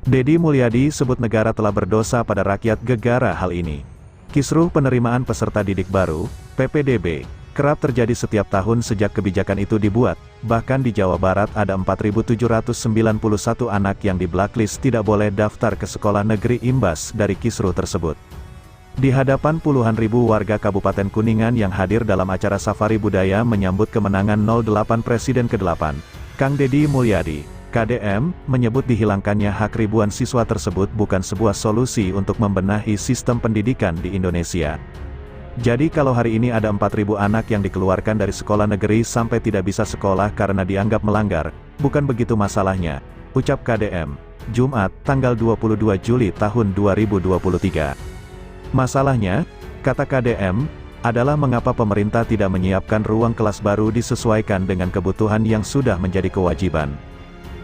Deddy Mulyadi sebut negara telah berdosa pada rakyat gegara hal ini. Kisruh penerimaan peserta didik baru, PPDB, kerap terjadi setiap tahun sejak kebijakan itu dibuat, bahkan di Jawa Barat ada 4.791 anak yang di blacklist tidak boleh daftar ke sekolah negeri imbas dari kisruh tersebut. Di hadapan puluhan ribu warga Kabupaten Kuningan yang hadir dalam acara Safari Budaya menyambut kemenangan 08 Presiden ke-8, Kang Deddy Mulyadi, KDM, menyebut dihilangkannya hak ribuan siswa tersebut bukan sebuah solusi untuk membenahi sistem pendidikan di Indonesia. Jadi kalau hari ini ada 4.000 anak yang dikeluarkan dari sekolah negeri sampai tidak bisa sekolah karena dianggap melanggar, bukan begitu masalahnya, ucap KDM, Jumat, tanggal 22 Juli tahun 2023. Masalahnya, kata KDM, adalah mengapa pemerintah tidak menyiapkan ruang kelas baru disesuaikan dengan kebutuhan yang sudah menjadi kewajiban.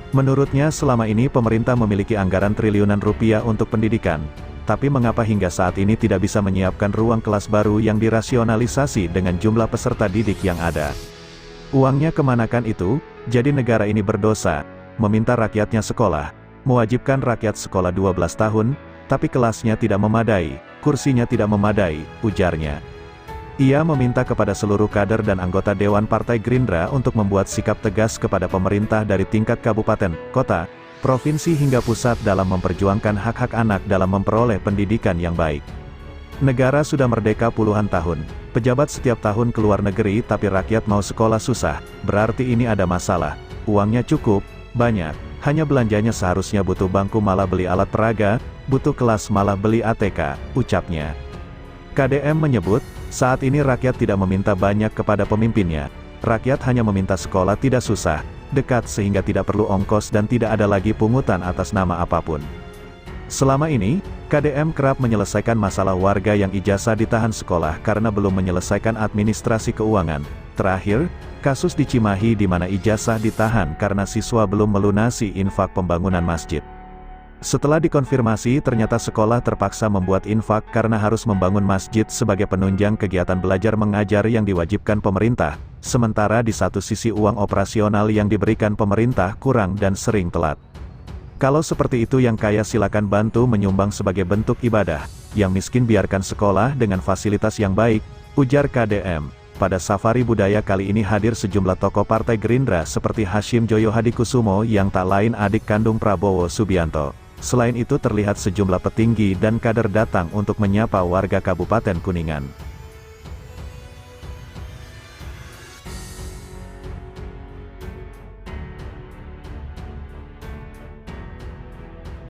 Menurutnya selama ini pemerintah memiliki anggaran triliunan rupiah untuk pendidikan, tapi mengapa hingga saat ini tidak bisa menyiapkan ruang kelas baru yang dirasionalisasi dengan jumlah peserta didik yang ada. Uangnya kemanakan itu? Jadi negara ini berdosa, meminta rakyatnya sekolah, mewajibkan rakyat sekolah 12 tahun, tapi kelasnya tidak memadai, kursinya tidak memadai, ujarnya. Ia meminta kepada seluruh kader dan anggota Dewan Partai Gerindra untuk membuat sikap tegas kepada pemerintah dari tingkat kabupaten, kota, provinsi hingga pusat dalam memperjuangkan hak-hak anak dalam memperoleh pendidikan yang baik. Negara sudah merdeka puluhan tahun, pejabat setiap tahun keluar negeri tapi rakyat mau sekolah susah, berarti ini ada masalah. Uangnya cukup, banyak, hanya belanjanya seharusnya butuh bangku malah beli alat peraga, butuh kelas malah beli ATK, ucapnya. KDM menyebut, saat ini rakyat tidak meminta banyak kepada pemimpinnya, rakyat hanya meminta sekolah tidak susah, dekat sehingga tidak perlu ongkos dan tidak ada lagi pungutan atas nama apapun. Selama ini, KDM kerap menyelesaikan masalah warga yang ijazah ditahan sekolah karena belum menyelesaikan administrasi keuangan. Terakhir, kasus di Cimahi di mana ijazah ditahan karena siswa belum melunasi infak pembangunan masjid. Setelah dikonfirmasi ternyata sekolah terpaksa membuat infak karena harus membangun masjid sebagai penunjang kegiatan belajar mengajar yang diwajibkan pemerintah, sementara di satu sisi uang operasional yang diberikan pemerintah kurang dan sering telat. Kalau seperti itu yang kaya silakan bantu menyumbang sebagai bentuk ibadah, yang miskin biarkan sekolah dengan fasilitas yang baik, ujar KDM. Pada Safari Budaya kali ini hadir sejumlah tokoh Partai Gerindra seperti Hasyim Joyo Hadikusumo yang tak lain adik kandung Prabowo Subianto. Selain itu terlihat sejumlah petinggi dan kader datang untuk menyapa warga Kabupaten Kuningan.